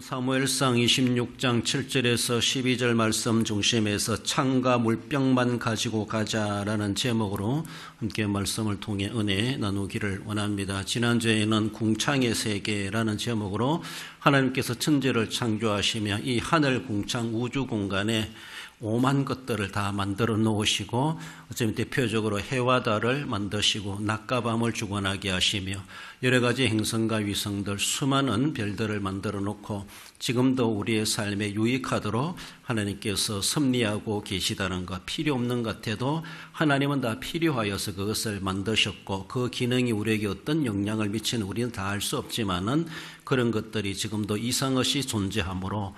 사무엘상 26장 7절에서 12절 말씀 중심에서 창과 물병만 가지고 가자라는 제목으로 함께 말씀을 통해 은혜 나누기를 원합니다. 지난주에는 궁창의 세계라는 제목으로 하나님께서 천지를 창조하시며 이 하늘 궁창 우주 공간에 오만 것들을 다 만들어 놓으시고 어쩌면 대표적으로 해와 달을 만드시고 낮과 밤을 주관하게 하시며 여러 가지 행성과 위성들 수많은 별들을 만들어 놓고 지금도 우리의 삶에 유익하도록 하나님께서 섭리하고 계시다는 것, 필요 없는 것 같아도 하나님은 다 필요하여서 그것을 만드셨고 그 기능이 우리에게 어떤 영향을 미치는 우리는 다 알 수 없지만은 그런 것들이 지금도 이상없이 존재하므로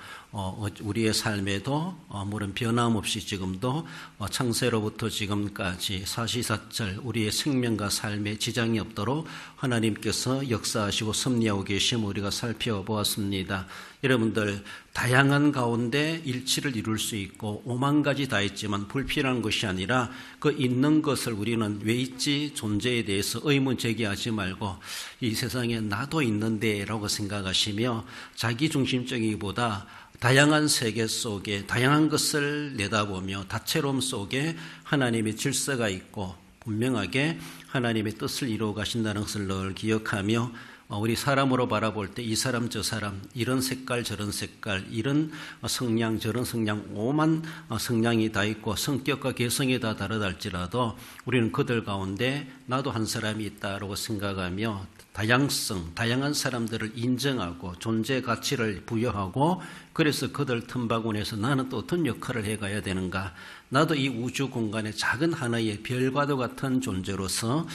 우리의 삶에도 아무런 변함없이 지금도 창세로부터 지금까지 사시사철 우리의 생명과 삶에 지장이 없도록 하나님께서 역사하시고 섭리하고 계심을 우리가 살펴보았습니다. 여러분들 다양한 가운데 일치를 이룰 수 있고 오만 가지 다 있지만 불필요한 것이 아니라 그 있는 것을 우리는 왜 있지 존재에 대해서 의문 제기하지 말고 이 세상에 나도 있는데 라고 생각하시며 자기중심적이기보다 다양한 세계 속에 다양한 것을 내다보며 다채로움 속에 하나님의 질서가 있고 분명하게 하나님의 뜻을 이루어 가신다는 것을 늘 기억하며 우리 사람으로 바라볼 때 이 사람 저 사람 이런 색깔 저런 색깔 이런 성향 저런 성향 오만 성향이 다 있고 성격과 개성이 다 다르다 할지라도 우리는 그들 가운데 나도 한 사람이 있다라고 생각하며 다양성, 다양한 사람들을 인정하고 존재 가치를 부여하고 그래서 그들 틈바구니에서 나는 또 어떤 역할을 해가야 되는가 나도 이 우주 공간의 작은 하나의 별과도 같은 존재로서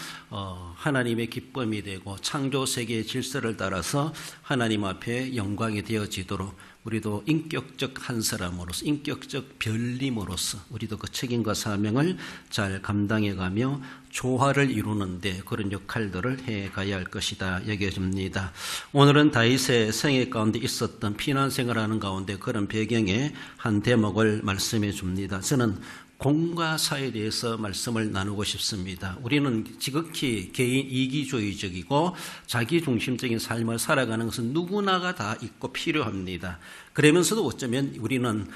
하나님의 기쁨이 되고 창조 세계의 질서를 따라서 하나님 앞에 영광이 되어지도록 우리도 인격적 한 사람으로서 인격적 별님으로서 우리도 그 책임과 사명을 잘 감당해가며 조화를 이루는데 그런 역할들을 해가야 할 것이다 여겨집니다. 오늘은 다윗의 생애 가운데 있었던 피난생활하는 가운데 그런 배경의 한 대목을 말씀해 줍니다. 저는 공과 사에 대해서 말씀을 나누고 싶습니다. 우리는 지극히 개인 이기주의적이고 자기중심적인 삶을 살아가는 것은 누구나가 다 있고 필요합니다. 그러면서도 어쩌면 우리는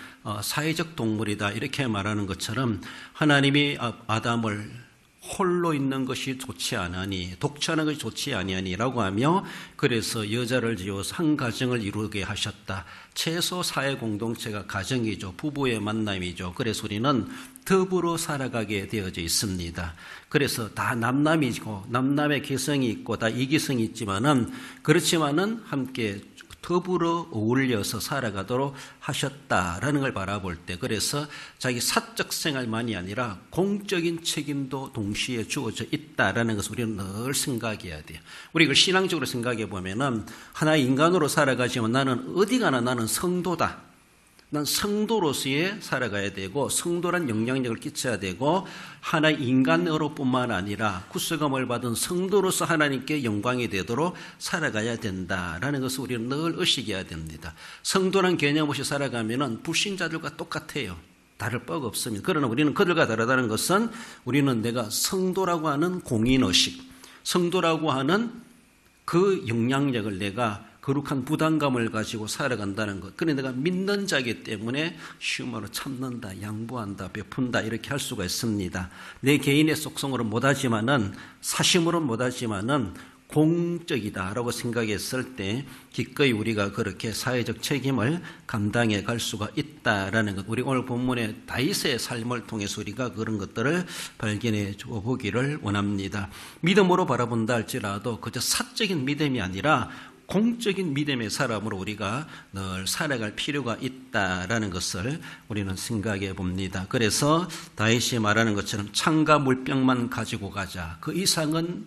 사회적 동물이다 이렇게 말하는 것처럼 하나님이 아담을 홀로 있는 것이 좋지 않으니 독처하는 것이 좋지 아니하니라고 하며 그래서 여자를 지어서 한 가정을 이루게 하셨다. 최소 사회 공동체가 가정이죠. 부부의 만남이죠. 그래서 우리는 더불어 살아가게 되어져 있습니다. 그래서 다 남남이고 남남의 개성이 있고 다 이기성이 있지만은 그렇지만은 함께 더불어 어울려서 살아가도록 하셨다라는 걸 바라볼 때 그래서 자기 사적 생활만이 아니라 공적인 책임도 동시에 주어져 있다라는 것을 우리는 늘 생각해야 돼요. 우리 이걸 신앙적으로 생각해 보면은 하나의 인간으로 살아가지만 나는 어디 가나 나는 성도다. 난 성도로서의 살아가야 되고 성도란 영향력을 끼쳐야 되고 하나의 인간으로뿐만 아니라 구속함을 받은 성도로서 하나님께 영광이 되도록 살아가야 된다라는 것을 우리는 늘 의식해야 됩니다. 성도란 개념 없이 살아가면은 불신자들과 똑같아요. 다를 바가 없습니다. 그러나 우리는 그들과 다르다는 것은 우리는 내가 성도라고 하는 공인의식, 성도라고 하는 그 영향력을 내가 거룩한 부담감을 가지고 살아간다는 것. 그런데 내가 믿는 자이기 때문에 쉬운 말로 참는다, 양보한다, 베푼다 이렇게 할 수가 있습니다. 내 개인의 속성으로 못하지만은 사심으로 못하지만은 공적이다라고 생각했을 때 기꺼이 우리가 그렇게 사회적 책임을 감당해 갈 수가 있다라는 것. 우리 오늘 본문의 다윗의 삶을 통해서 우리가 그런 것들을 발견해 보기를 원합니다. 믿음으로 바라본다 할지라도 그저 사적인 믿음이 아니라 공적인 믿음의 사람으로 우리가 늘 살아갈 필요가 있다라는 것을 우리는 생각해 봅니다. 그래서 다윗이 말하는 것처럼 창과 물병만 가지고 가자. 그 이상은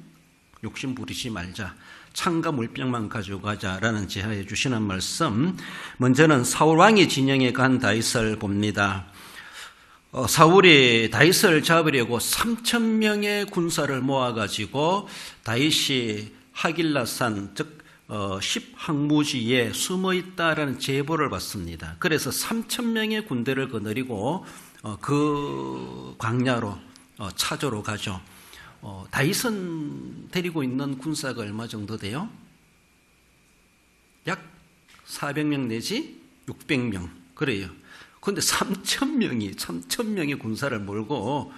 욕심 부리지 말자. 창과 물병만 가지고 가자라는 제하해 주시는 말씀. 먼저는 사울 왕의 진영에 간 다윗을 봅니다. 사울이 다윗을 잡으려고 3,000명의 군사를 모아가지고 다윗이 하길라산 즉 10항무지에 숨어있다라는 제보를 받습니다. 그래서 3,000명의 군대를 거느리고 그 광야로 찾으러 가죠. 다윗은 데리고 있는 군사가 얼마 정도 돼요? 약 400명 내지 600명 그래요. 그런데 3,000명이 군사를 몰고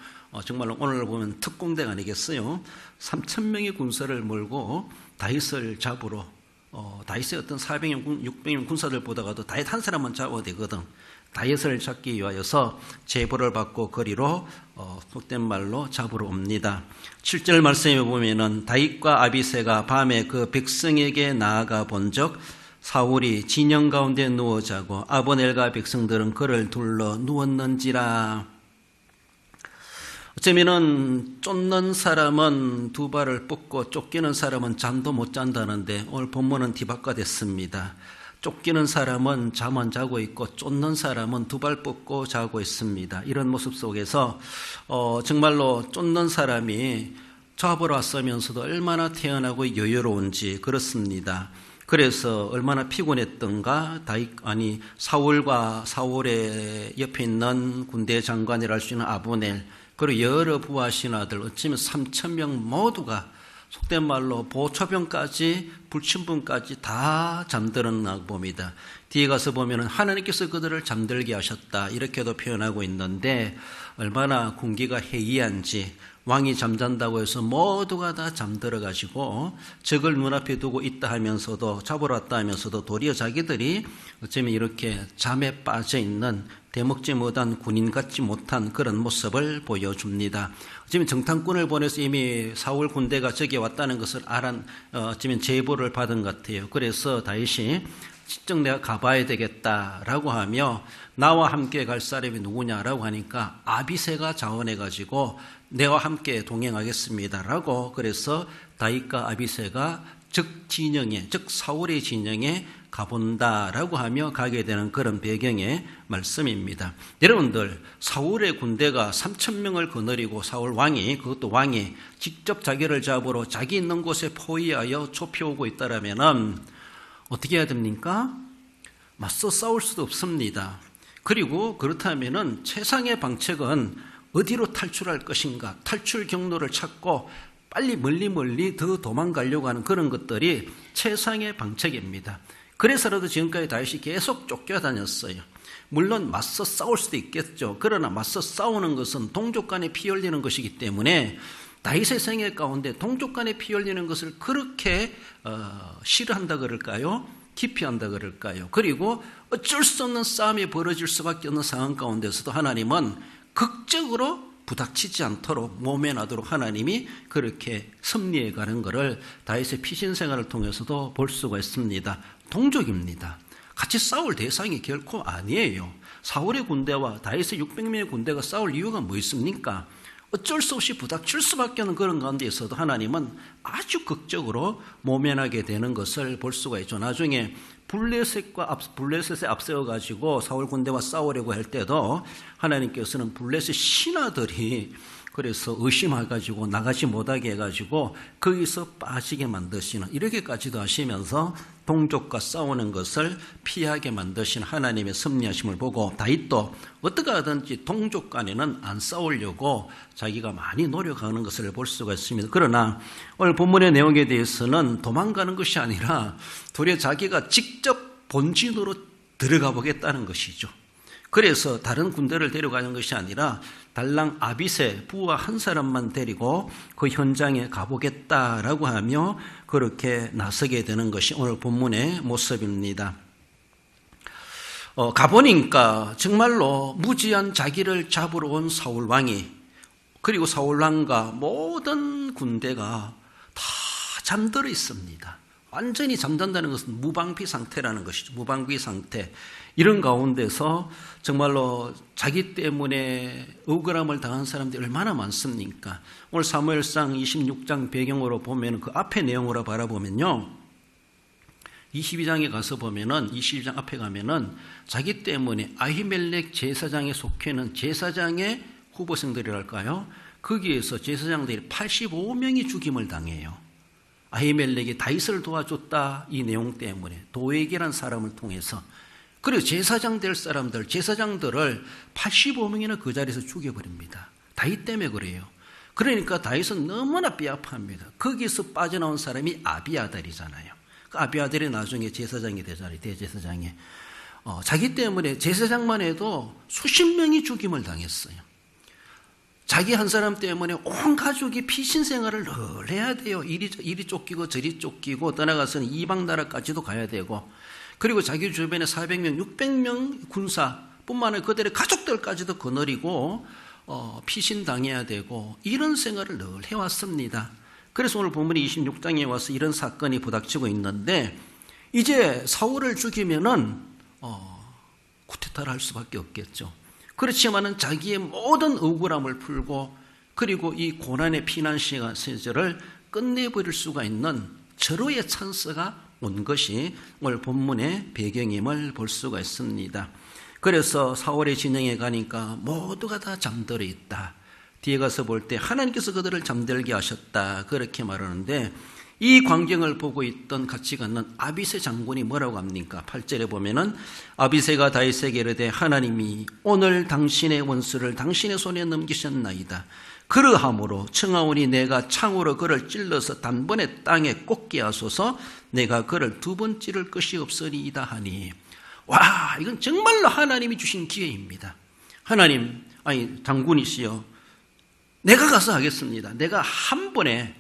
정말로 오늘 보면 특공대가 아니겠어요? 3,000명의 군사를 몰고 다윗을 잡으러 다윗의 어떤 400명, 600명 군사들보다도 다윗 한 사람만 잡아야 되거든. 다윗을 잡기 위하여서 제보를 받고 거리로 속된 말로 잡으러 옵니다. 7절 말씀에 보면은 다윗과 아비새가 밤에 그 백성에게 나아가 본즉 사울이 진영 가운데 누워 자고 아브넬과 백성들은 그를 둘러 누웠는지라. 어쩌면은 쫓는 사람은 두 발을 뻗고 쫓기는 사람은 잠도 못 잔다는데 오늘 본문은 뒤바꿔됐습니다. 쫓기는 사람은 잠은 자고 있고 쫓는 사람은 두 발 뻗고 자고 있습니다. 이런 모습 속에서 정말로 쫓는 사람이 잡으러 왔으면서도 얼마나 태연하고 여유로운지 그렇습니다. 그래서 얼마나 피곤했던가 사울과 사울의 옆에 있는 군대 장관이라 할 수 있는 아브넬 그리고 여러 부하 신하들 어쩌면 3,000명 모두가 속된 말로 보초병까지 불침분까지 다 잠들었나 봅니다. 뒤에 가서 보면 하나님께서 그들을 잠들게 하셨다 이렇게도 표현하고 있는데 얼마나 군기가 해이한지 왕이 잠잔다고 해서 모두가 다 잠들어가지고 적을 눈앞에 두고 있다 하면서도 잡으러 왔다 하면서도 도리어 자기들이 어쩌면 이렇게 잠에 빠져있는 대먹지 못한 군인 같지 못한 그런 모습을 보여줍니다. 어쩌면 정탐꾼을 보내서 이미 사울 군대가 저기 왔다는 것을 어쩌면 제보를 받은 것 같아요. 그래서 다윗이 직접 내가 가봐야 되겠다라고 하며 나와 함께 갈 사람이 누구냐라고 하니까 아비새가 자원해가지고 내와 함께 동행하겠습니다라고 그래서 다윗과 아비새가 즉 사울의 진영에 가본다라고 하며 가게 되는 그런 배경의 말씀입니다. 여러분들 사울의 군대가 3,000명을 거느리고 사울 왕이 그것도 왕이 직접 자기를 잡으러 자기 있는 곳에 포위하여 좁혀오고 있다라면은 어떻게 해야 됩니까? 맞서 싸울 수도 없습니다. 그리고 그렇다면은 최상의 방책은 어디로 탈출할 것인가? 탈출 경로를 찾고 빨리 멀리 더 도망가려고 하는 그런 것들이 최상의 방책입니다. 그래서라도 지금까지 다윗이 계속 쫓겨다녔어요. 물론 맞서 싸울 수도 있겠죠. 그러나 맞서 싸우는 것은 동족 간에 피 흘리는 것이기 때문에 다윗의 생애 가운데 동족 간에 피 흘리는 것을 그렇게 싫어한다 그럴까요? 기피한다 그럴까요? 그리고 어쩔 수 없는 싸움이 벌어질 수밖에 없는 상황 가운데서도 하나님은 극적으로 부닥치지 않도록 모면하도록 하나님이 그렇게 섭리해 가는 것을 다윗의 피신 생활을 통해서도 볼 수가 있습니다. 동족입니다. 같이 싸울 대상이 결코 아니에요. 사울의 군대와 다윗의 600명의 군대가 싸울 이유가 뭐 있습니까? 어쩔 수 없이 부닥칠 수밖에 없는 그런 가운데 있어도 하나님은 아주 극적으로 모면하게 되는 것을 볼 수가 있죠. 나중에 블레셋에 앞세워가지고 사울 군대와 싸우려고 할 때도 하나님께서는 블레셋 신하들이 그래서 의심해가지고 나가지 못하게 해가지고 거기서 빠지게 만드시는 이렇게까지도 하시면서 동족과 싸우는 것을 피하게 만드신 하나님의 섭리하심을 보고 다윗도 어떻게 하든지 동족 간에는 안 싸우려고 자기가 많이 노력하는 것을 볼 수가 있습니다. 그러나 오늘 본문의 내용에 대해서는 도망가는 것이 아니라 도리어 자기가 직접 본진으로 들어가 보겠다는 것이죠. 그래서 다른 군대를 데려가는 것이 아니라 달랑 아비새 부하 한 사람만 데리고 그 현장에 가보겠다라고 하며 그렇게 나서게 되는 것이 오늘 본문의 모습입니다. 가보니까 정말로 무지한 자기를 잡으러 온 사울왕이 그리고 사울왕과 모든 군대가 다 잠들어 있습니다. 완전히 잠든다는 것은 무방비 상태라는 것이죠. 무방비 상태. 이런 가운데서 정말로 자기 때문에 억울함을 당한 사람들이 얼마나 많습니까? 오늘 사무엘상 26장 배경으로 보면 그 앞에 내용으로 바라보면요. 22장에 가서 보면은 22장 앞에 가면은 자기 때문에 아히멜렉 제사장에 속해 있는 제사장의 후보생들이랄까요? 거기에서 제사장들이 85명이 죽임을 당해요. 아히멜렉이 다윗을 도와줬다 이 내용 때문에 도액이라는 사람을 통해서 그리고 제사장 될 사람들 제사장들을 85명이나 그 자리에서 죽여버립니다. 다윗 때문에 그래요. 그러니까 다윗은 너무나 뼈아파합니다. 거기서 빠져나온 사람이 아비아달이잖아요. 아비아들이 나중에 제사장이 되잖아요. 대제사장이. 자기 때문에 제사장만 해도 수십 명이 죽임을 당했어요. 자기 한 사람 때문에 온 가족이 피신 생활을 늘 해야 돼요. 이리 쫓기고 저리 쫓기고 떠나가서는 이방 나라까지도 가야 되고, 그리고 자기 주변에 400명, 600명 군사뿐만 아니라 그들의 가족들까지도 거느리고 피신 당해야 되고, 이런 생활을 늘 해왔습니다. 그래서 오늘 본문이 26장에 와서 이런 사건이 부닥치고 있는데, 이제 사울을 죽이면은 쿠데타를 할 수밖에 없겠죠. 그렇지만은 자기의 모든 억울함을 풀고, 그리고 이 고난의 피난 시절을 끝내버릴 수가 있는 절호의 찬스가 온 것이 오늘 본문의 배경임을 볼 수가 있습니다. 그래서 사울의 진영에 가니까 모두가 다 잠들어 있다. 뒤에 가서 볼 때 하나님께서 그들을 잠들게 하셨다, 그렇게 말하는데, 이 광경을 보고 있던 같이 갔는 아비새 장군이 뭐라고 합니까? 8절에 보면은 아비새가 다윗에게 이르되 하나님이 오늘 당신의 원수를 당신의 손에 넘기셨나이다. 그러함으로 청하오니 내가 창으로 그를 찔러서 단번에 땅에 꽂게 하소서. 내가 그를 두 번 찌를 것이 없으리이다 하니. 와, 이건 정말로 하나님이 주신 기회입니다. 하나님, 장군이시여, 내가 가서 하겠습니다. 내가 한 번에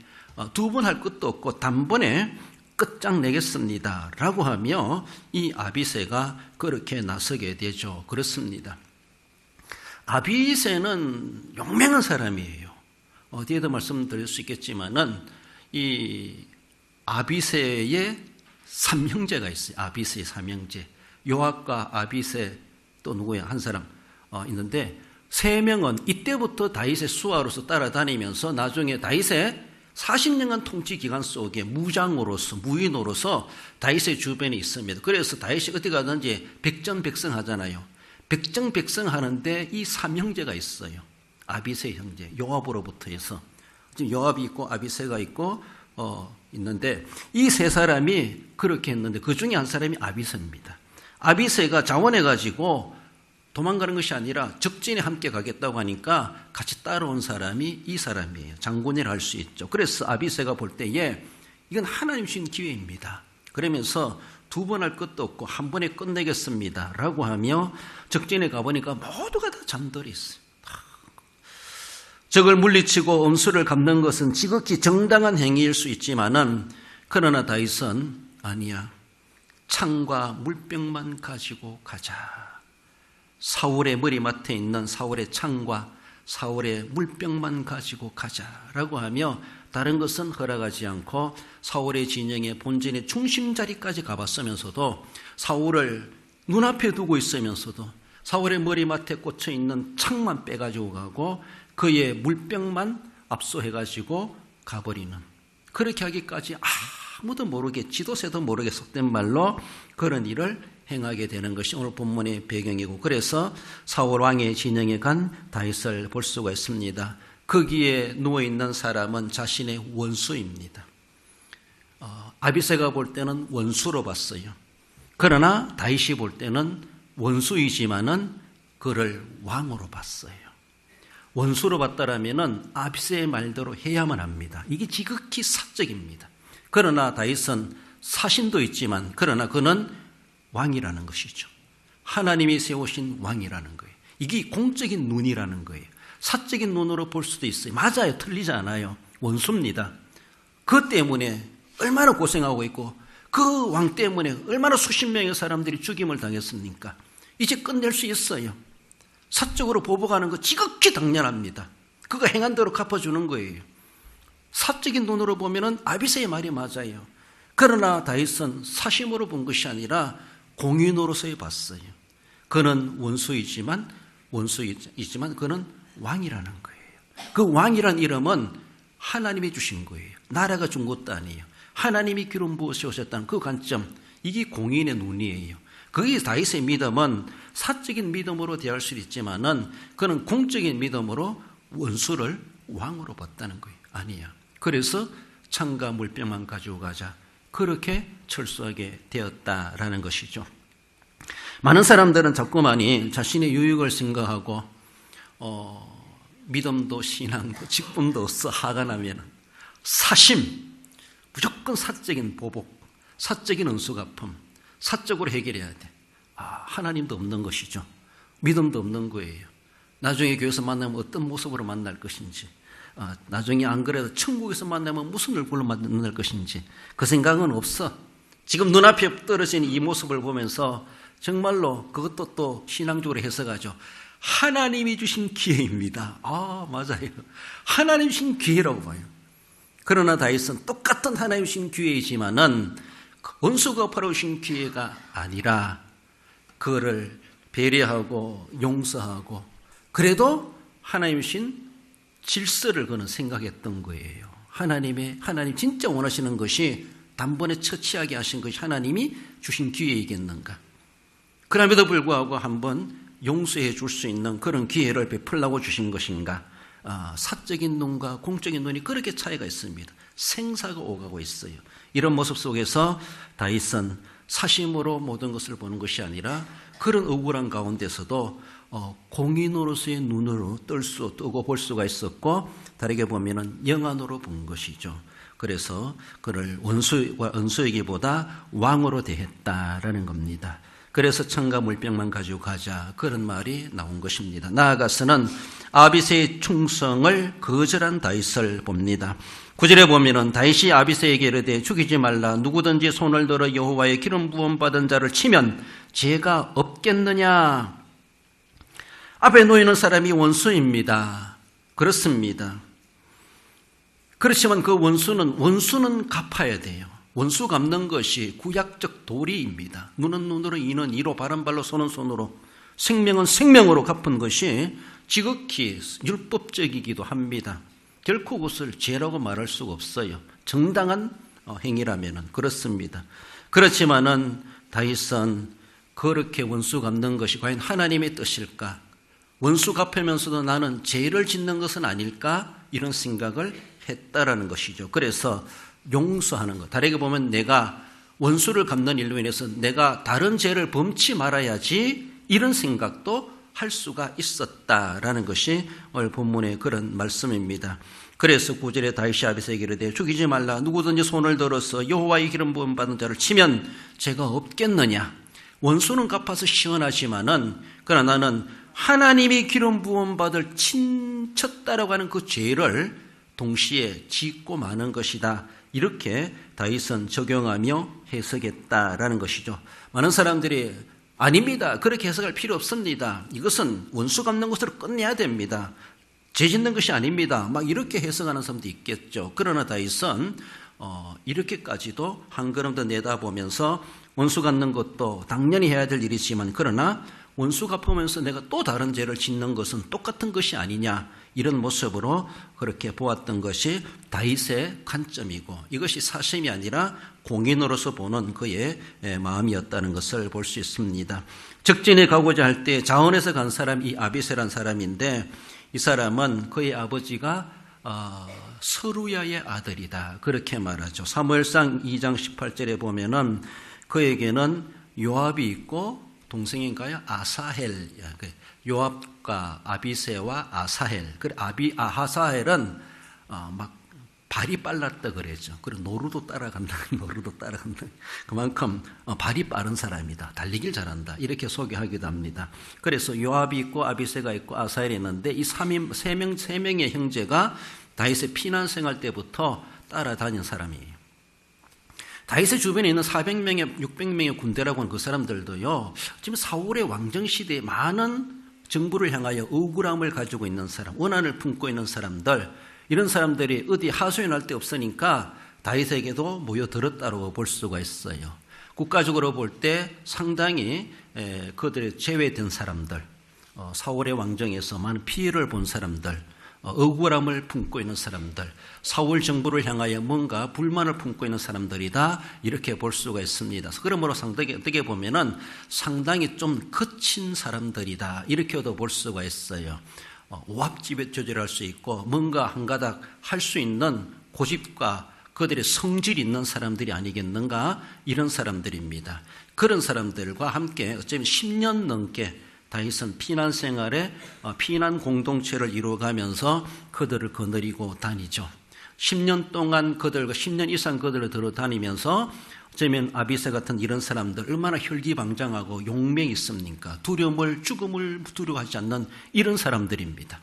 두 번 할 것도 없고 단번에 끝장내겠습니다 라고 하며 이 아비새가 그렇게 나서게 되죠. 그렇습니다. 아비새는 용맹한 사람이에요. 뒤에도 말씀드릴 수 있겠지만은 이 아비새의 삼형제가 있어요. 아비새의 삼형제. 요압과 아비새 또 누구야? 한 사람 있는데, 세 명은 이때부터 다윗의 수하로서 따라다니면서 나중에 다윗의 40년간 통치 기간 속에 무장으로서, 무인으로서 다윗의 주변에 있습니다. 그래서 다윗이 어디 가든지 백전백승 하잖아요. 백전백승 하는데 이 삼형제가 있어요. 아비새 형제, 요압으로부터 해서. 지금 요압이 있고 아비새가 있고 있는데, 이 세 사람이 그렇게 했는데 그 중에 한 사람이 아비새입니다. 아비새가 자원해가지고 도망가는 것이 아니라 적진에 함께 가겠다고 하니까 같이 따라온 사람이 이 사람이에요. 장군이라 할 수 있죠. 그래서 아비새가 볼 때에 이건 하나님 주신 기회입니다. 그러면서 두 번 할 것도 없고 한 번에 끝내겠습니다 라고 하며 적진에 가보니까 모두가 다 잠들어 있어요. 적을 물리치고 원수를 갚는 것은 지극히 정당한 행위일 수 있지만은, 그러나 다윗은 아니야, 창과 물병만 가지고 가자. 사울의 머리맡에 있는 사울의 창과 사울의 물병만 가지고 가자라고 하며 다른 것은 허락하지 않고 사울의 진영의 본진의 중심 자리까지 가봤으면서도, 사울을 눈앞에 두고 있으면서도 사울의 머리맡에 꽂혀 있는 창만 빼가지고 가고 그의 물병만 압수해가지고 가버리는, 그렇게 하기까지 아무도 모르게, 지도새도 모르게 속된 말로 그런 일을 행하게 되는 것이 오늘 본문의 배경이고, 그래서 사울 왕의 진영에 간 다윗을 볼 수가 있습니다. 거기에 누워있는 사람은 자신의 원수입니다. 아비새가 볼 때는 원수로 봤어요. 그러나 다윗이 볼 때는 원수이지만은 그를 왕으로 봤어요. 원수로 봤다라면은 아비새의 말대로 해야만 합니다. 이게 지극히 사적입니다. 그러나 다윗은 사신도 있지만, 그러나 그는 왕이라는 것이죠. 하나님이 세우신 왕이라는 거예요. 이게 공적인 눈이라는 거예요. 사적인 눈으로 볼 수도 있어요. 맞아요. 틀리지 않아요. 원수입니다. 그 때문에 얼마나 고생하고 있고, 그 왕 때문에 얼마나 수십 명의 사람들이 죽임을 당했습니까? 이제 끝낼 수 있어요. 사적으로 보복하는 거 지극히 당연합니다. 그거 행한 대로 갚아주는 거예요. 사적인 눈으로 보면은 아비새의 말이 맞아요. 그러나 다윗은 사심으로 본 것이 아니라 공인으로서의 봤어요. 그는 원수이지만 그는 왕이라는 거예요. 그 왕이란 이름은 하나님이 주신 거예요. 나라가 준 것도 아니에요. 하나님이 기름 부으셔 오셨다는 그 관점, 이게 공인의 눈이에요. 그게 다윗의 믿음은 사적인 믿음으로 대할 수 있지만은 그는 공적인 믿음으로 원수를 왕으로 봤다는 거예요. 아니야. 그래서 창과 물병만 가지고 가자, 그렇게 철수하게 되었다라는 것이죠. 많은 사람들은 자꾸만이 자신의 유익을 생각하고 믿음도 신앙도 직분도 없어 하가 나면 사심, 무조건 사적인 보복, 사적인 은수갚음, 사적으로 해결해야 돼. 하나님도 없는 것이죠. 믿음도 없는 거예요. 나중에 교회에서 만나면 어떤 모습으로 만날 것인지, 나중에 안 그래도 천국에서 만나면 무슨 얼굴로 만날 것인지 그 생각은 없어. 지금 눈앞에 떨어진 이 모습을 보면서 정말로 그것도 또 신앙적으로 해석하죠. 하나님이 주신 기회입니다. 맞아요. 하나님 주신 기회라고 봐요. 그러나 다윗은 똑같은 하나님 주신 기회이지만은 원수가 갚아주신 기회가 아니라 그거를 배려하고 용서하고 그래도 하나님 주신 질서를 그는 생각했던 거예요. 하나님 진짜 원하시는 것이 단번에 처치하게 하신 것이 하나님이 주신 기회이겠는가. 그럼에도 불구하고 한번 용서해 줄 수 있는 그런 기회를 베풀라고 주신 것인가. 사적인 눈과 공적인 눈이 그렇게 차이가 있습니다. 생사가 오가고 있어요. 이런 모습 속에서 다윗은 사심으로 모든 것을 보는 것이 아니라 그런 억울한 가운데서도 공인으로서의 눈으로 뜨고 볼 수가 있었고 다르게 보면은 영안으로 본 것이죠. 그래서 그를 원수와 은수에게보다 왕으로 대했다라는 겁니다. 그래서 창과 물병만 가지고 가자 그런 말이 나온 것입니다. 나아가서는 아비새의 충성을 거절한 다윗을 봅니다. 9절에 보면은 다윗이 아비새에게 이르되 죽이지 말라. 누구든지 손을 들어 여호와의 기름 부음 받은 자를 치면 죄가 없겠느냐. 앞에 놓이는 사람이 원수입니다. 그렇습니다. 그렇지만 그 원수는 갚아야 돼요. 원수 갚는 것이 구약적 도리입니다. 눈은 눈으로, 이는 이로, 발은 발로, 손은 손으로, 생명은 생명으로 갚은 것이 지극히 율법적이기도 합니다. 결코 그것을 죄라고 말할 수가 없어요. 정당한 행위라면은 그렇습니다. 그렇지만은 다윗은 그렇게 원수 갚는 것이 과연 하나님의 뜻일까? 원수 갚으면서도 나는 죄를 짓는 것은 아닐까? 이런 생각을 했다라는 것이죠. 그래서 용서하는 것. 다르게 보면 내가 원수를 갚는 일로 인해서 내가 다른 죄를 범치 말아야지 이런 생각도 할 수가 있었다라는 것이 오늘 본문의 그런 말씀입니다. 그래서 9절에 다윗이 아비새에게 이르되 죽이지 말라. 누구든지 손을 들어서 여호와의 기름 부음 받은 자를 치면 죄가 없겠느냐. 원수는 갚아서 시원하지만은 그러나 나는 하나님이 기름 부음 받을 쳤다라고 하는 그 죄를 동시에 짓고 마는 것이다. 이렇게 다윗은 적용하며 해석했다라는 것이죠. 많은 사람들이 아닙니다. 그렇게 해석할 필요 없습니다. 이것은 원수 갚는 것으로 끝내야 됩니다. 죄 짓는 것이 아닙니다. 막 이렇게 해석하는 사람도 있겠죠. 그러나 다윗은 이렇게까지도 한 걸음 더 내다보면서 원수 갚는 것도 당연히 해야 될 일이지만 그러나 원수 갚으면서 내가 또 다른 죄를 짓는 것은 똑같은 것이 아니냐 이런 모습으로 그렇게 보았던 것이 다윗의 관점이고 이것이 사심이 아니라 공인으로서 보는 그의 마음이었다는 것을 볼 수 있습니다. 적진에 가고자 할 때 자원에서 간 사람이 이 아비새란 사람인데 이 사람은 그의 아버지가 서루야의 아들이다 그렇게 말하죠. 사무엘상 2장 18절에 보면은 그에게는 요압이 있고 동생인가요? 아사헬. 요압과 아비새와 아사헬. 아사헬은 막 발이 빨랐다 그랬죠. 그리고 노루도 따라간다. 그만큼 발이 빠른 사람이다. 달리길 잘한다. 이렇게 소개하기도 합니다. 그래서 요압이 있고 아비새가 있고 아사헬이 있는데 이 세 명의 형제가 다윗의 피난 생활 때부터 따라다닌 사람이에요. 다윗의 주변에 있는 400명의 600명의 군대라고 하는 그 사람들도요. 지금 사울의 왕정 시대에 많은 정부를 향하여 억울함을 가지고 있는 사람, 원한을 품고 있는 사람들, 이런 사람들이 어디 하소연할 데 없으니까 다윗에게도 모여들었다고 볼 수가 있어요. 국가적으로 볼 때 상당히 그들의 제외된 사람들, 사울의 왕정에서 많은 피해를 본 사람들, 억울함을 품고 있는 사람들, 사울 정부를 향하여 뭔가 불만을 품고 있는 사람들이다 이렇게 볼 수가 있습니다. 그러므로 어떻게 보면은 상당히 좀 거친 사람들이다 이렇게도 볼 수가 있어요. 오합지졸 조절할 수 있고 뭔가 한가닥 할 수 있는 고집과 그들의 성질이 있는 사람들이 아니겠는가 이런 사람들입니다. 그런 사람들과 함께 어쩌면 10년 넘게 다윗은 피난 생활에 피난 공동체를 이루어가면서 그들을 거느리고 다니죠. 10년 동안 10년 이상 그들을 들어 다니면서 어쩌면 아비새 같은 이런 사람들 얼마나 혈기방장하고 용맹이 있습니까? 죽음을 두려워하지 않는 이런 사람들입니다.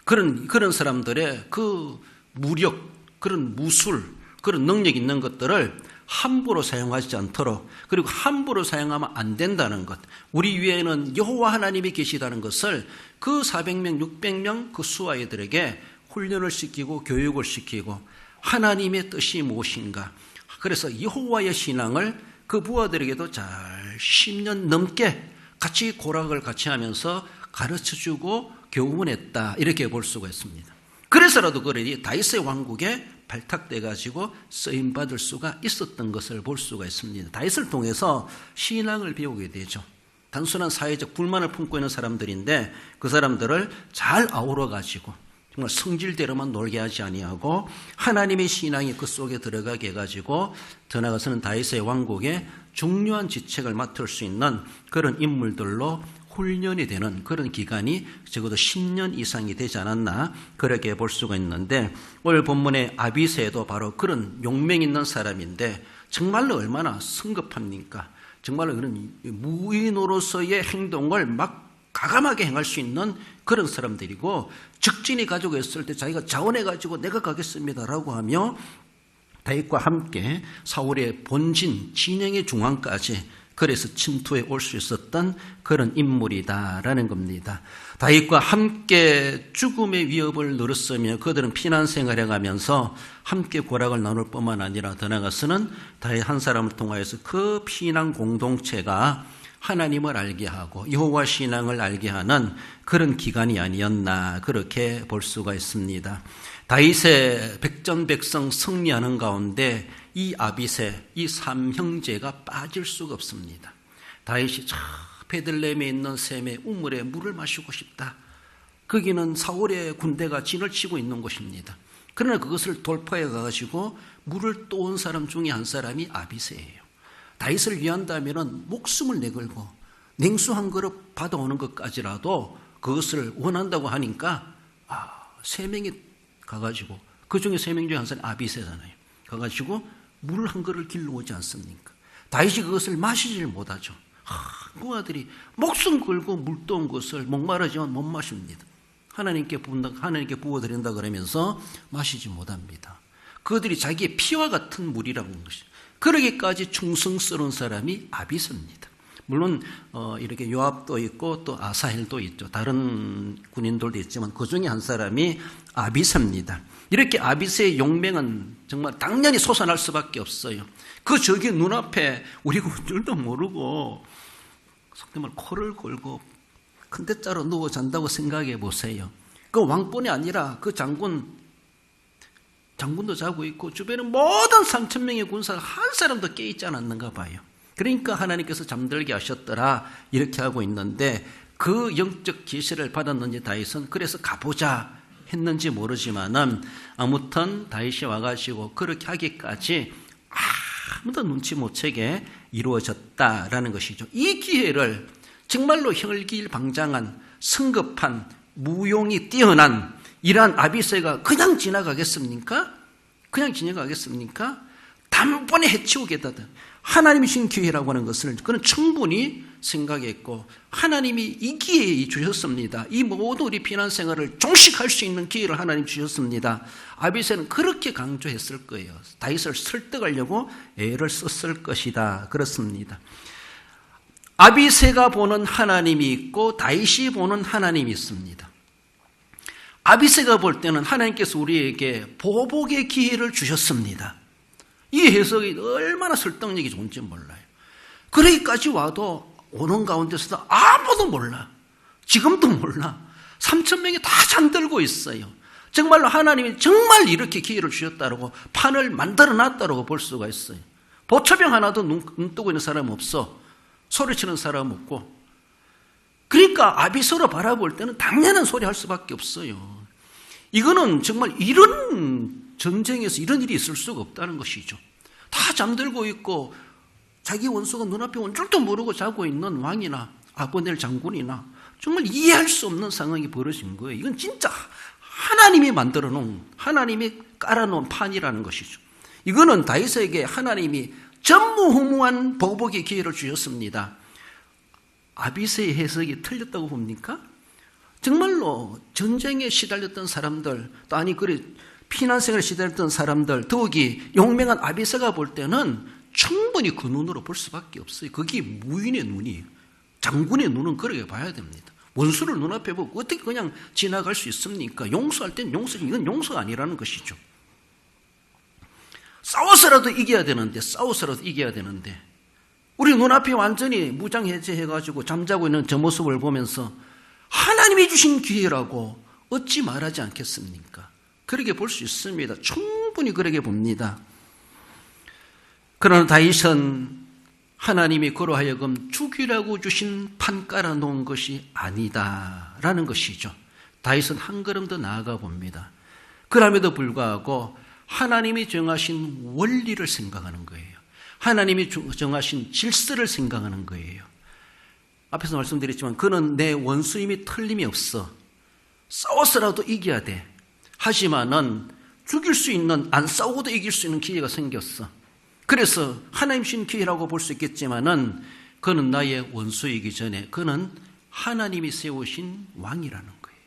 그런 사람들의 그 무력, 그런 무술, 그런 능력 있는 것들을 함부로 사용하지 않도록, 그리고 함부로 사용하면 안 된다는 것, 우리 위에는 여호와 하나님이 계시다는 것을 그 400명, 600명 그 수아이들에게 훈련을 시키고 교육을 시키고 하나님의 뜻이 무엇인가, 그래서 여호와의 신앙을 그 부하들에게도 잘 10년 넘게 같이 고락을 같이 하면서 가르쳐주고 교훈했다, 이렇게 볼 수가 있습니다. 그래서라도 그러니 다윗의 왕국에 발탁돼 가지고 쓰임 받을 수가 있었던 것을 볼 수가 있습니다. 다윗을 통해서 신앙을 배우게 되죠. 단순한 사회적 불만을 품고 있는 사람들인데 그 사람들을 잘 아우러 가지고 정말 성질대로만 놀게 하지 아니하고 하나님의 신앙이 그 속에 들어가게 해가지고 더 나아가서는 다윗의 왕국에 중요한 직책을 맡을 수 있는 그런 인물들로 훈련이 되는 그런 기간이 적어도 10년 이상이 되지 않았나, 그렇게 볼 수가 있는데, 오늘 본문의 아비새도 바로 그런 용맹 있는 사람인데 정말로 얼마나 성급합니까? 정말로 그런 무인으로서의 행동을 막 과감하게 행할 수 있는 그런 사람들이고, 적진이 가지고 있을 때 자기가 자원해가지고 내가 가겠습니다라고 하며 다윗과 함께 사울의 본진, 진영의 중앙까지 그래서 침투해 올 수 있었던 그런 인물이다라는 겁니다. 다윗과 함께 죽음의 위협을 늘었으며 그들은 피난 생활해 가면서 함께 고락을 나눌 뿐만 아니라 더 나아가서는 다윗 한 사람을 통하여서 그 피난 공동체가 하나님을 알게 하고 여호와 신앙을 알게 하는 그런 기간이 아니었나, 그렇게 볼 수가 있습니다. 다윗의 백전백성 승리하는 가운데 이 아비새, 이 삼형제가 빠질 수가 없습니다. 다윗이 저 베들레헴에 있는 샘의 우물에 물을 마시고 싶다. 거기는 사울의 군대가 진을 치고 있는 곳입니다. 그러나 그것을 돌파해 가지고 물을 떠온 사람 중에 한 사람이 아비새예요. 다윗을 위한다면 목숨을 내걸고 냉수 한 그릇 받아오는 것까지라도 그것을 원한다고 하니까 3명이 가가지고, 그 중에 3명 중에 한 사람이 아비새잖아요. 가가지고 물 한 그릇을 길러오지 않습니까? 다윗이 그것을 마시질 못하죠. 그 아들이 목숨 걸고 물 떠온 것을 목마르지만 못 마십니다. 하나님께 부어드린다 그러면서 마시지 못합니다. 그들이 자기의 피와 같은 물이라고 하는 것이죠. 그러기까지 충성스러운 사람이 아비새입니다. 물론 이렇게 요압도 있고 또 아사헬도 있죠. 다른 군인들도 있지만 그 중에 한 사람이 아비새입니다. 이렇게 아비새의 용맹은 정말 당연히 솟아날 수밖에 없어요. 그 저기 눈앞에 우리가 줄도 모르고 속된 말 코를 골고 큰 대자로 누워 잔다고 생각해 보세요. 그 왕뿐이 아니라 그 장군도 자고 있고 주변에 모든 3,000명의 군사가 한 사람도 깨있지 않았는가 봐요. 그러니까 하나님께서 잠들게 하셨더라, 이렇게 하고 있는데 그 영적 계시를 받았는지 다윗은 그래서 가보자 했는지 모르지만은 아무튼 다윗이 와가지고 그렇게 하기까지 아무도 눈치 못 채게 이루어졌다라는 것이죠. 이 기회를 정말로 혈기방장한 성급한 무용이 뛰어난 이러한 아비새가 그냥 지나가겠습니까? 단번에 해치우겠다든 하나님이 주신 기회라고 하는 것을 그는 충분히 생각했고, 하나님이 이 기회에 주셨습니다. 이 모든 우리 피난 생활을 종식할 수 있는 기회를 하나님 주셨습니다. 아비새는 그렇게 강조했을 거예요. 다윗을 설득하려고 애를 썼을 것이다, 그렇습니다. 아비새가 보는 하나님이 있고 다윗이 보는 하나님이 있습니다. 아비새가 볼 때는 하나님께서 우리에게 보복의 기회를 주셨습니다. 이 해석이 얼마나 설득력이 좋은지 몰라요. 그러기까지 와도 오는 가운데서도 아무도 몰라. 지금도 몰라. 3,000명이 다 잠들고 있어요. 정말로 하나님이 정말 이렇게 기회를 주셨다고 판을 만들어 놨다고 볼 수가 있어요. 보초병 하나도 눈 뜨고 있는 사람 없어. 소리치는 사람 없고. 그러니까 아비새로 바라볼 때는 당연한 소리 할 수밖에 없어요. 이거는 정말 이런 전쟁에서 이런 일이 있을 수가 없다는 것이죠. 다 잠들고 있고 자기 원수가 눈앞에 온 줄도 모르고 자고 있는 왕이나 아브넬 장군이나 정말 이해할 수 없는 상황이 벌어진 거예요. 이건 진짜 하나님이 만들어 놓은, 하나님이 깔아놓은 판이라는 것이죠. 이거는 다윗에게 하나님이 전무후무한 보복의 기회를 주셨습니다. 아비새의 해석이 틀렸다고 봅니까? 정말로 전쟁에 시달렸던 사람들, 또 아니 그래 피난생활에 시달렸던 사람들, 더욱이 용맹한 아비새가 볼 때는 충분히 그 눈으로 볼 수밖에 없어요. 그게 무인의 눈이에요. 장군의 눈은 그렇게 봐야 됩니다. 원수를 눈앞에 보고 어떻게 그냥 지나갈 수 있습니까? 용서할 땐 이건 용서가 아니라는 것이죠. 싸워서라도 이겨야 되는데 우리 눈앞에 완전히 무장해제해가지고 잠자고 있는 저 모습을 보면서 하나님이 주신 기회라고 어찌 말하지 않겠습니까? 그렇게 볼 수 있습니다. 충분히 그렇게 봅니다. 그러나 다윗은 하나님이 그로 하여금 죽이라고 주신 판 깔아놓은 것이 아니다라는 것이죠. 다윗은 한 걸음 더 나아가 봅니다. 그럼에도 불구하고 하나님이 정하신 원리를 생각하는 거예요. 하나님이 정하신 질서를 생각하는 거예요. 앞에서 말씀드렸지만 그는 내 원수임이 틀림이 없어. 싸워서라도 이겨야 돼. 하지만은 죽일 수 있는, 안 싸우고도 이길 수 있는 기회가 생겼어. 그래서 하나님 신 기회라고 볼 수 있겠지만은 그는 나의 원수이기 전에 그는 하나님이 세우신 왕이라는 거예요.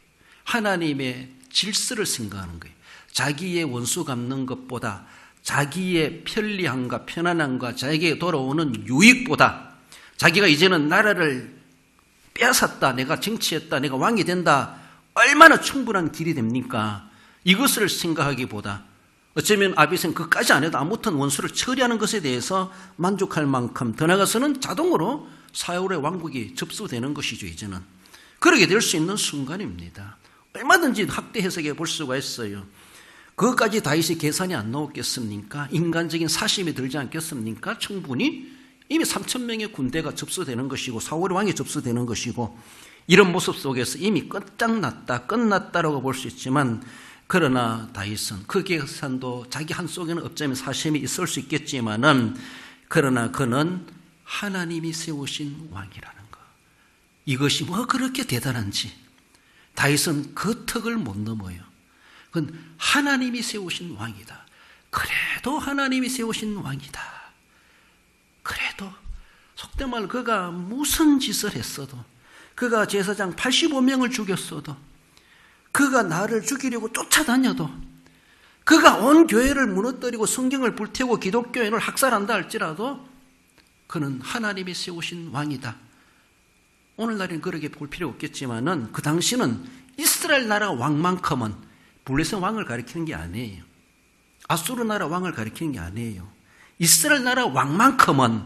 하나님의 질서를 생각하는 거예요. 자기의 원수 갚는 것보다 자기의 편리함과 편안함과 자기에게 돌아오는 유익보다 자기가 이제는 나라를 빼앗았다, 내가 쟁취했다, 내가 왕이 된다, 얼마나 충분한 길이 됩니까? 이것을 생각하기보다 어쩌면 아비새는 그까지 안 해도 아무튼 원수를 처리하는 것에 대해서 만족할 만큼 더 나아가서는 자동으로 사울의 왕국이 접수되는 것이죠. 이제는 그렇게 될 수 있는 순간입니다. 얼마든지 확대 해석해 볼 수가 있어요. 그것까지 다윗이 계산이 안 나오겠습니까? 인간적인 사심이 들지 않겠습니까? 충분히 이미 3,000명의 군대가 접수되는 것이고 사울의 왕이 접수되는 것이고 이런 모습 속에서 이미 끝났다라고 볼 수 있지만 그러나 다윗은 그 계산도 자기 한 속에는 어쩌면 사심이 있을 수 있겠지만은 그러나 그는 하나님이 세우신 왕이라는 것, 이것이 뭐 그렇게 대단한지 다윗은 그 턱을 못 넘어요. 그건 하나님이 세우신 왕이다. 그래도 하나님이 세우신 왕이다. 그래도 속된 말로 그가 무슨 짓을 했어도, 그가 제사장 85명을 죽였어도, 그가 나를 죽이려고 쫓아다녀도, 그가 온 교회를 무너뜨리고 성경을 불태우고 기독교인을 학살한다 할지라도 그는 하나님이 세우신 왕이다. 오늘날에는 그렇게 볼 필요 없겠지만은 그 당시는 이스라엘 나라 왕만큼은 블레셋 왕을 가리키는 게 아니에요. 아수르 나라 왕을 가리키는 게 아니에요. 이스라엘 나라 왕만큼은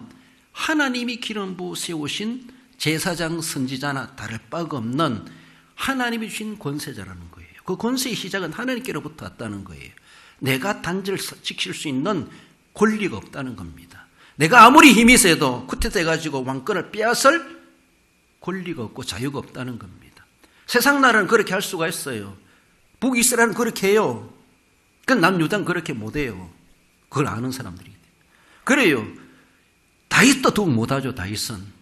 하나님이 기름 부어 세우신 제사장 선지자나 다를 바가 없는 하나님이 주신 권세자라는 거예요. 그 권세의 시작은 하나님께로부터 왔다는 거예요. 내가 단죄를 지킬 수 있는 권리가 없다는 겁니다. 내가 아무리 힘이 세도 쿠데타해가지고 왕권을 빼앗을 권리가 없고 자유가 없다는 겁니다. 세상 나라는 그렇게 할 수가 있어요. 북이스라엘은 그렇게 해요. 그건 남유다는 그렇게 못해요. 그걸 아는 사람들이. 그래요. 다윗도 더욱 못하죠. 다윗은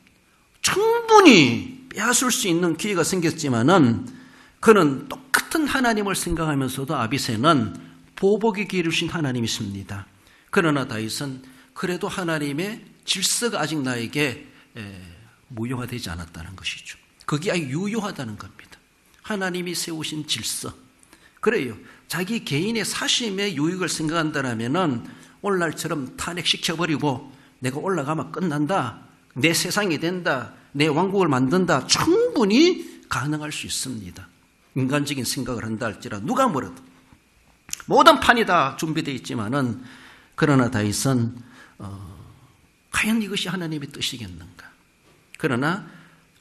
충분히 빼앗을 수 있는 기회가 생겼지만은 그는 똑같은 하나님을 생각하면서도 아비새는 보복의 기회를 주신 하나님이십니다. 그러나 다윗은 그래도 하나님의 질서가 아직 나에게 무효화되지 않았다는 것이죠. 그게 아주 유효하다는 겁니다. 하나님이 세우신 질서. 그래요. 자기 개인의 사심의 유익을 생각한다면은 오늘날처럼 탄핵시켜버리고 내가 올라가면 끝난다, 내 세상이 된다, 내 왕국을 만든다, 충분히 가능할 수 있습니다. 인간적인 생각을 한다 할지라도 누가 뭐라도 모든 판이 다 준비되어 있지만은 그러나 다윗은 과연 이것이 하나님의 뜻이겠는가? 그러나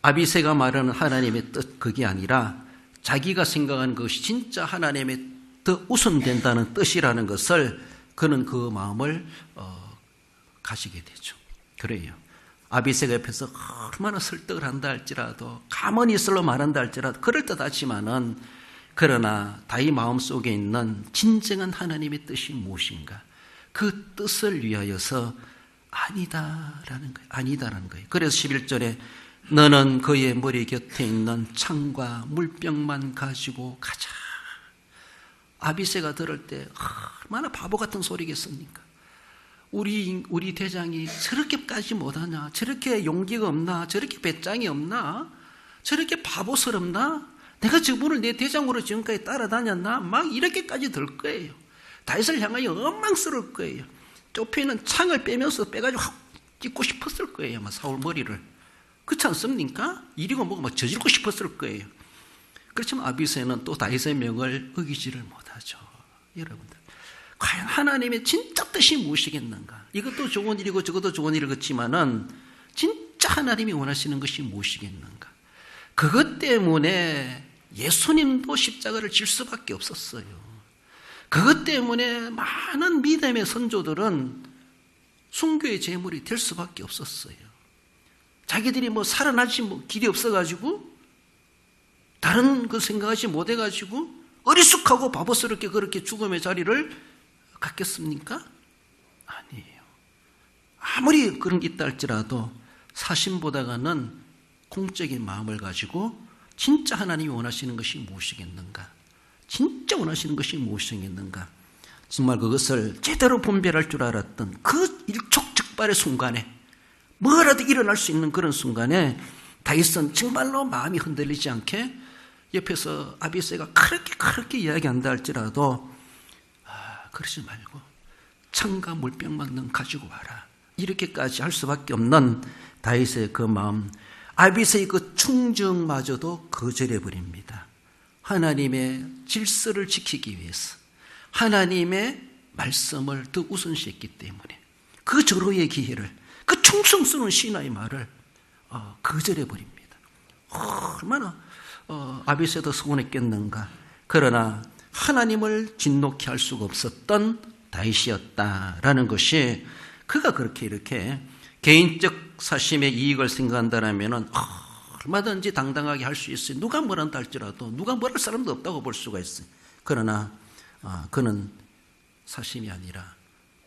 아비새가 말하는 하나님의 뜻, 그게 아니라 자기가 생각하는 것이 진짜 하나님의 더 우선된다는 뜻이라는 것을 그는 그 마음을 가지게 되죠. 그래요. 아비새가 옆에서 얼마나 설득을 한다 할지라도, 가만히 있으려 말한다 할지라도 그럴듯하지만은 그러나 다윗 마음속에 있는 진정한 하나님의 뜻이 무엇인가? 그 뜻을 위하여서 아니다라는 거예요. 그래서 11절에 너는 그의 머리 곁에 있는 창과 물병만 가지고 가자. 아비새가 들을 때 얼마나 바보 같은 소리겠습니까? 우리 대장이 저렇게까지 못하냐? 저렇게 용기가 없나? 저렇게 배짱이 없나? 저렇게 바보스럽나? 내가 저분을 내 대장으로 지금까지 따라다녔나? 막 이렇게까지 들 거예요. 다윗을 향하여 원망스러울 거예요. 좁혀있는 창을 빼면서 빼가지고 확 찢고 싶었을 거예요. 아마 사울 머리를. 그렇지 않습니까? 이리고 뭐가 막 저질고 싶었을 거예요. 그렇지만 아비새는 또 다윗의 명을 어기지를 못하죠. 여러분들, 과연 하나님의 진짜 뜻이 무엇이겠는가? 이것도 좋은 일이고 저것도 좋은 일이겠지만은 진짜 하나님이 원하시는 것이 무엇이겠는가? 그것 때문에 예수님도 십자가를 질 수밖에 없었어요. 그것 때문에 많은 믿음의 선조들은 순교의 제물이 될 수밖에 없었어요. 자기들이 살아나지 길이 없어가지고 다른 거 생각하지 못해가지고 어리숙하고 바보스럽게 그렇게 죽음의 자리를 갔겠습니까? 아니에요. 아무리 그런 게 있다 할지라도 사심보다는 공적인 마음을 가지고 진짜 하나님이 원하시는 것이 무엇이겠는가? 진짜 원하시는 것이 무엇이겠는가? 정말 그것을 제대로 분별할 줄 알았던 그 일촉즉발의 순간에, 뭐라도 일어날 수 있는 그런 순간에 다윗은 정말로 마음이 흔들리지 않게 옆에서 아비새가 그렇게 이야기한다 할지라도 그러지 말고 창과 물병만 가지고 와라, 이렇게까지 할 수밖에 없는 다윗의 그 마음, 아비새의 그 충정마저도 거절해버립니다. 하나님의 질서를 지키기 위해서, 하나님의 말씀을 더 우선시했기 때문에 그 절호의 기회를, 그 충성스러운 신하의 말을 거절해버립니다. 얼마나 아비새도 서운했겠는가. 그러나 하나님을 진노케 할 수가 없었던 다윗이었다라는 것이, 그가 그렇게 이렇게 개인적 사심의 이익을 생각한다면 얼마든지 당당하게 할 수 있어요. 누가 뭐란다 할지라도 누가 뭐랄 사람도 없다고 볼 수가 있어요. 그러나 그는 사심이 아니라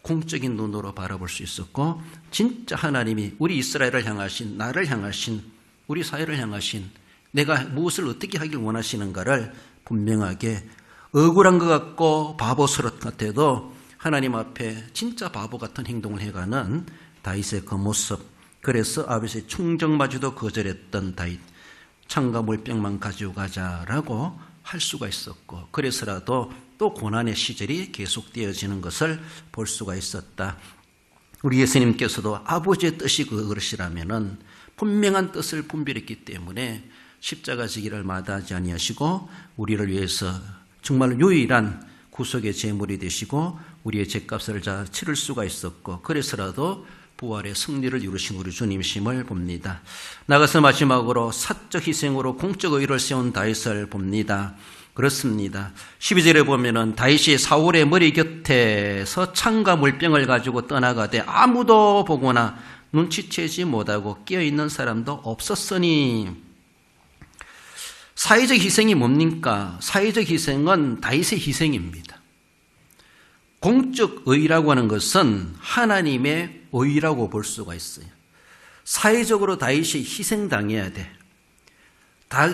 공적인 눈으로 바라볼 수 있었고, 진짜 하나님이 우리 이스라엘을 향하신, 나를 향하신, 우리 사회를 향하신, 내가 무엇을 어떻게 하길 원하시는가를 분명하게, 억울한 것 같고 바보스럽 같아도 하나님 앞에 진짜 바보 같은 행동을 해가는 다윗의 그 모습, 그래서 아비새의 충정마저도 거절했던 다윗, 창과 물병만 가지고 가자라고 할 수가 있었고, 그래서라도 또 고난의 시절이 계속되어지는 것을 볼 수가 있었다. 우리 예수님께서도 아버지의 뜻이 그것이라면은 분명한 뜻을 분별했기 때문에 십자가 지기를 마다하지 아니하시고 우리를 위해서 정말 유일한 구속의 제물이 되시고 우리의 죄값을 다 치를 수가 있었고, 그래서라도 부활의 승리를 이루신 우리 주님심을 봅니다. 나가서 마지막으로 사적 희생으로 공적 의를 세운 다윗을 봅니다. 그렇습니다. 12절에 보면은 다윗이 사울의 머리 곁에서 창과 물병을 가지고 떠나가되 아무도 보거나 눈치채지 못하고 끼어있는 사람도 없었으니. 사회적 희생이 뭡니까? 사회적 희생은 다윗의 희생입니다. 공적 의라고 하는 것은 하나님의 의라고 볼 수가 있어요. 사회적으로 다윗이 희생당해야 돼.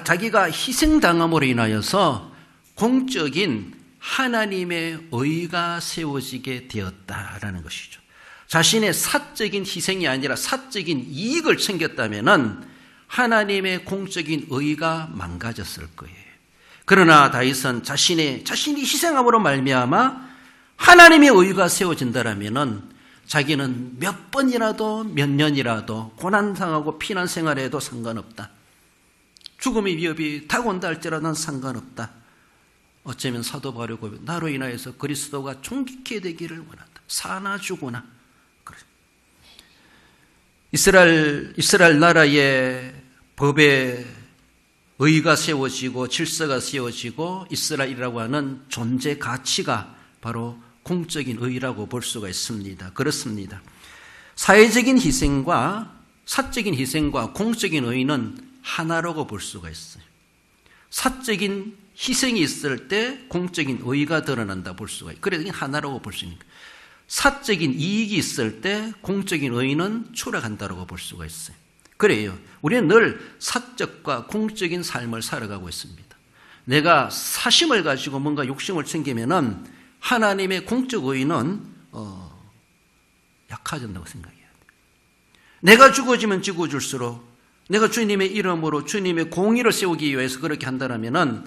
자기가 희생당함으로 인하여서 공적인 하나님의 의가 세워지게 되었다라는 것이죠. 자신의 사적인 희생이 아니라 사적인 이익을 챙겼다면은 하나님의 공적인 의가 망가졌을 거예요. 그러나 다윗은 자신이 희생함으로 말미암아 하나님의 의가 세워진다라면은 자기는 몇 번이라도 몇 년이라도 고난당하고 피난 생활해도 상관없다. 죽음의 위협이 다가온다 할지라도 상관없다. 어쩌면 사도 바울이 나로 인하여서 그리스도가 존귀케 되기를 원한다. 사나 죽으나. 이스라엘 나라의 법에 의가 세워지고 질서가 세워지고 이스라엘이라고 하는 존재 가치가 바로 공적인 의라고 볼 수가 있습니다. 그렇습니다. 사회적인 희생과 사적인 희생과 공적인 의는 하나라고 볼 수가 있어요. 사적인 희생이 있을 때 공적인 의가 드러난다 볼 수가 있어요. 그래서 하나라고 볼 수 있는 거예요. 사적인 이익이 있을 때 공적인 의는 추락한다고 볼 수가 있어요. 그래요. 우리는 늘 사적과 공적인 삶을 살아가고 있습니다. 내가 사심을 가지고 뭔가 욕심을 챙기면은 하나님의 공적 의는 약해진다고 생각해야 돼. 내가 죽어지면 죽어줄수록 내가 주님의 이름으로 주님의 공의를 세우기 위해서 그렇게 한다면은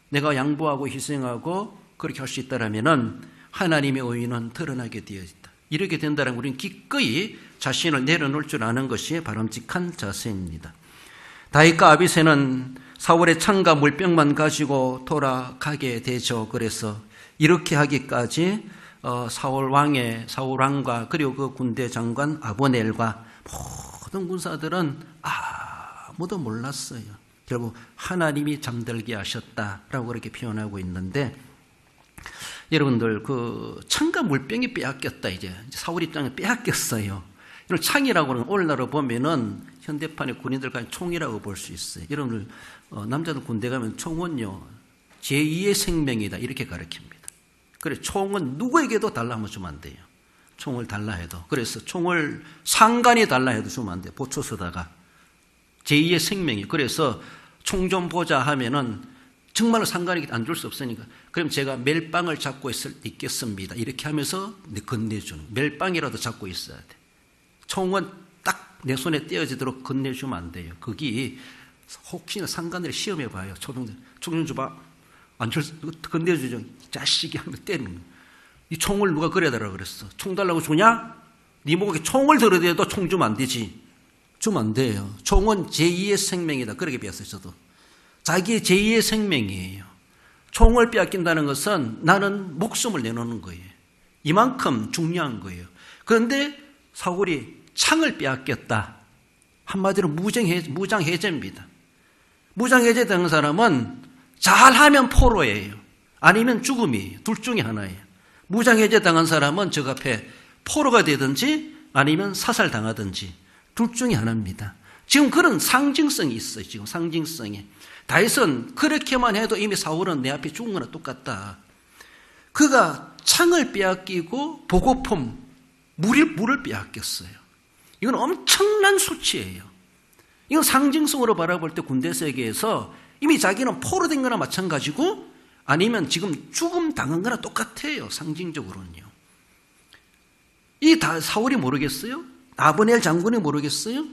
내가 양보하고 희생하고 그렇게 할 수 있다라면은 하나님의 의는 드러나게 되어 있다. 이렇게 된다면 우리는 기꺼이 자신을 내려놓을 줄 아는 것이 바람직한 자세입니다. 다윗과 아비새는 사울의 창과 물병만 가지고 돌아가게 되죠. 그래서 이렇게 하기까지 사울 왕과 그리고 그 군대 장관 아브넬과 모든 군사들은 아무도 몰랐어요. 결국 하나님이 잠들게 하셨다라고 그렇게 표현하고 있는데, 여러분들 그 창과 물병이 빼앗겼다. 이제 사울 입장에 빼앗겼어요. 이걸 창이라고 하는 오늘날로 보면은 현대판의 군인들까지 총이라고 볼 수 있어요. 여러분들 남자들 군대 가면 총은요 제2의 생명이다 이렇게 가르칩니다. 그래서 총은 누구에게도 달라 하면 주면 안 돼요. 총을 달라 해도. 그래서 총을 상관이 달라 해도 주면 안 돼요. 보초 서다가 제2의 생명이. 그래서 총 좀 보자 하면은 정말로 상관이 안 줄 수 없으니까 그럼 제가 멜빵을 잡고 있겠습니다. 이렇게 하면서 건네주는. 멜빵이라도 잡고 있어야 돼. 총은 딱 내 손에 떼어지도록 건네주면 안 돼요. 거기 혹시나 상관들이 시험해 봐요. 초등들. 총 좀 줘봐. 안 줄, 건네주죠. 자식이 하면 때리는 거예요. 이 총을 누가 그래달라고 그랬어. 총 달라고 주냐? 네 목에 총을 들어대도 총 주면 안 되지. 주면 안 돼요. 총은 제2의 생명이다. 그렇게 배웠어요, 저도. 자기의 제2의 생명이에요. 총을 빼앗긴다는 것은 나는 목숨을 내놓는 거예요. 이만큼 중요한 거예요. 그런데 사울이 창을 빼앗겼다. 한마디로 무장해제입니다. 무장해제되는 사람은 잘하면 포로예요. 아니면 죽음이에요. 둘 중에 하나예요. 무장해제 당한 사람은 저 앞에 포로가 되든지 아니면 사살당하든지 둘 중에 하나입니다. 지금 그런 상징성이 있어요. 지금 상징성이. 다윗은 그렇게만 해도 이미 사울은 내 앞에 죽은 거나 똑같다. 그가 창을 빼앗기고 보고품, 물을 빼앗겼어요. 이건 엄청난 수치예요. 이건 상징성으로 바라볼 때 군대 세계에서 이미 자기는 포로 된 거나 마찬가지고 아니면 지금 죽음 당한 거나 똑같아요. 상징적으로는요. 이 사울이 모르겠어요? 아브넬 장군이 모르겠어요?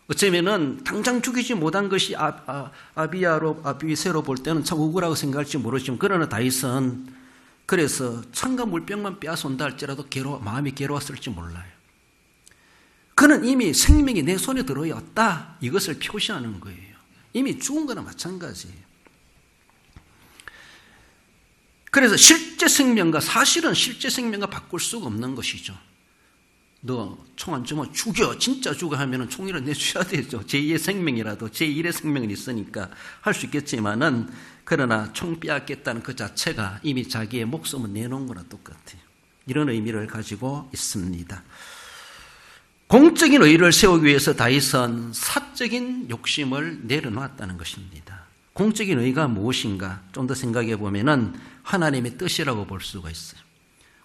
어쩌면은 당장 죽이지 못한 것이 아비새로 볼 때는 참 억울하고 생각할지 모르지만 그러나 다윗은 그래서 창과 물병만 빼앗아온다 할지라도 마음이 괴로웠을지 몰라요. 그는 이미 생명이 내 손에 들어왔다. 이것을 표시하는 거예요. 이미 죽은 거나 마찬가지예요. 그래서 실제 생명과 사실은 실제 생명과 바꿀 수가 없는 것이죠. 너 총 안 주면 죽여, 진짜 죽어 하면은 총이라도 내줘야 되죠. 제2의 생명이라도 제1의 생명은 있으니까 할 수 있겠지만은 그러나 총 빼앗겠다는 그 자체가 이미 자기의 목숨을 내놓은 거나 똑같아요. 이런 의미를 가지고 있습니다. 공적인 의의를 세우기 위해서 다윗은 사적인 욕심을 내려놓았다는 것입니다. 공적인 의의가 무엇인가 좀 더 생각해 보면은 하나님의 뜻이라고 볼 수가 있어요.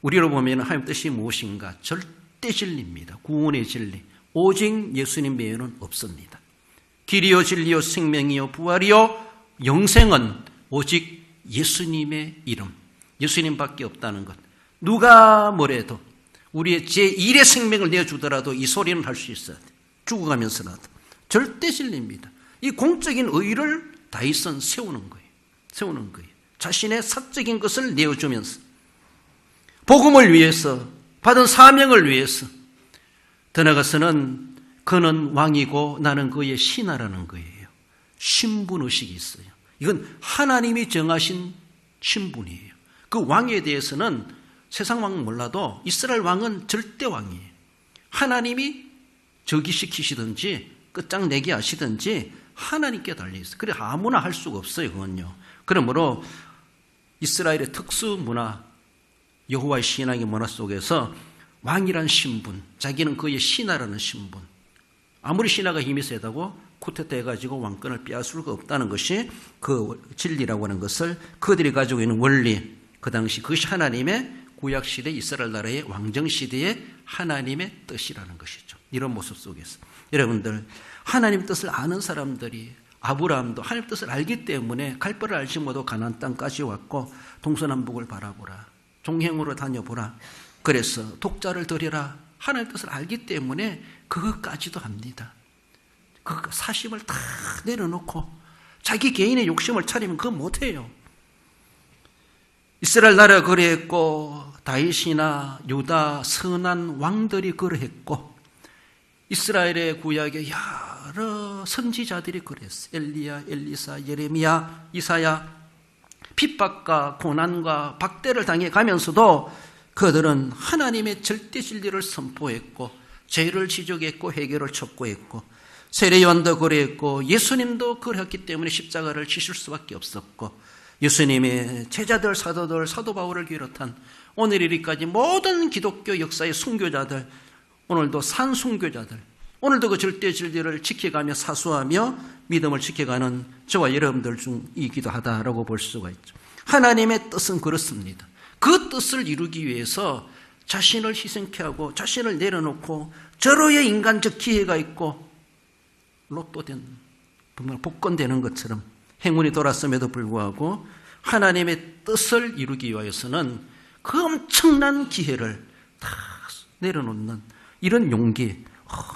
우리로 보면 하나님의 뜻이 무엇인가? 절대 진리입니다. 구원의 진리. 오직 예수님 외에는 없습니다. 길이요 진리요 생명이요 부활이요 영생은 오직 예수님의 이름. 예수님밖에 없다는 것. 누가 뭐래도 우리의 제1의 생명을 내어주더라도 이 소리는 할 수 있어야 돼. 죽어가면서라도. 절대 진리입니다. 이 공적인 의의를 다윗은 세우는 거예요. 세우는 거예요. 자신의 사적인 것을 내어주면서 복음을 위해서 받은 사명을 위해서 더 나아가서는 그는 왕이고 나는 그의 신하라는 거예요. 신분의식이 있어요. 이건 하나님이 정하신 신분이에요. 그 왕에 대해서는 세상 왕은 몰라도 이스라엘 왕은 절대 왕이에요. 하나님이 즉위시키시든지 끝장내게 하시든지 하나님께 달려있어요. 그래 아무나 할 수가 없어요. 그건요. 그러므로 이스라엘의 특수 문화, 여호와의 신앙의 문화 속에서 왕이란 신분, 자기는 그의 신하라는 신분, 아무리 신하가 힘이 세다고 쿠데타 해가지고 왕권을 빼앗을 수가 없다는 것이 그 진리라고 하는 것을 그들이 가지고 있는 원리, 그 당시 그것이 하나님의 구약시대 이스라엘 나라의 왕정시대의 하나님의 뜻이라는 것이죠. 이런 모습 속에서 여러분들 하나님 뜻을 아는 사람들이 아브라함도 하나님 뜻을 알기 때문에 갈 바를 알지 못하고 가나안 땅까지 왔고 동서남북을 바라보라. 종행으로 다녀보라. 그래서 독자를 드려라. 하나님의 뜻을 알기 때문에 그것까지도 합니다. 그 사심을 다 내려놓고 자기 개인의 욕심을 차리면 그거 못해요. 이스라엘 나라가 그러했고 다윗이나 유다 선한 왕들이 그러했고 이스라엘의 구약에 여러 선지자들이 그랬어요. 엘리야, 엘리사, 예레미야, 이사야. 핍박과 고난과 박대를 당해 가면서도 그들은 하나님의 절대 진리를 선포했고 죄를 지적했고 해결을 촉구했고 세례요한도 그랬고 예수님도 그랬기 때문에 십자가를 지실 수밖에 없었고 예수님의 제자들, 사도들, 사도 바울을 비롯한 오늘 이리까지 모든 기독교 역사의 순교자들, 오늘도 산 순교자들, 오늘도 그 절대 진리를 지켜가며 사수하며 믿음을 지켜가는 저와 여러분들 중이기도 하다라고 볼 수가 있죠. 하나님의 뜻은 그렇습니다. 그 뜻을 이루기 위해서 자신을 희생케 하고 자신을 내려놓고 절호의 인간적 기회가 있고 로또된 복권되는 것처럼 행운이 돌았음에도 불구하고 하나님의 뜻을 이루기 위해서는 그 엄청난 기회를 다 내려놓는 이런 용기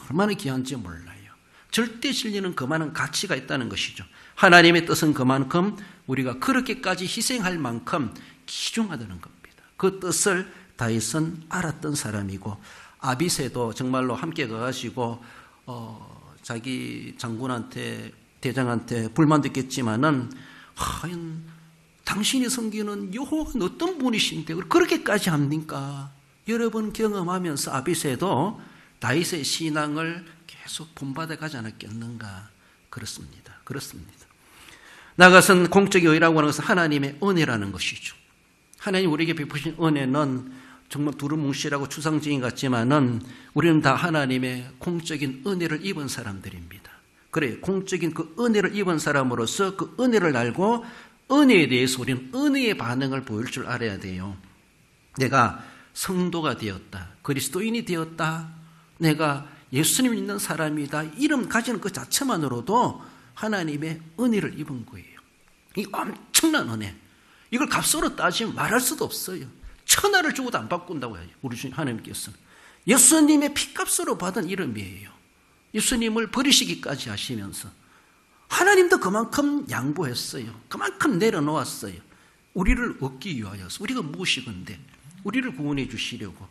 얼마나 귀한지 몰라요. 절대 진리는 그만한 가치가 있다는 것이죠. 하나님의 뜻은 그만큼 우리가 그렇게까지 희생할 만큼 귀중하다는 겁니다. 그 뜻을 다윗은 알았던 사람이고 아비새도 정말로 함께 가가지고 자기 장군한테 대장한테 불만도 있겠지만은 당신이 섬기는 여호와는 어떤 분이신데 그렇게까지 합니까? 여러 번 경험하면서 아비새도 다윗의 신앙을 계속 본받아 가지 않았겠는가? 그렇습니다. 나아가서는 공적인 의라고 하는 것은 하나님의 은혜라는 것이죠. 하나님 우리에게 베푸신 은혜는 정말 두루뭉실하고 추상적인 것 같지만은 우리는 다 하나님의 공적인 은혜를 입은 사람들입니다. 그래, 공적인 그 은혜를 입은 사람으로서 그 은혜를 알고 은혜에 대해서 우리는 은혜의 반응을 보일 줄 알아야 돼요. 내가 성도가 되었다. 그리스도인이 되었다. 내가 예수님을 믿는 사람이다. 이름 가지는 그 자체만으로도 하나님의 은혜를 입은 거예요. 이 엄청난 은혜. 이걸 값으로 따지면 말할 수도 없어요. 천하를 주고도 안 바꾼다고 해요. 우리 주님 하나님께서는. 예수님의 피값으로 받은 이름이에요. 예수님을 버리시기까지 하시면서 하나님도 그만큼 양보했어요. 그만큼 내려놓았어요. 우리를 얻기 위하여서. 우리가 무엇이건데 우리를 구원해 주시려고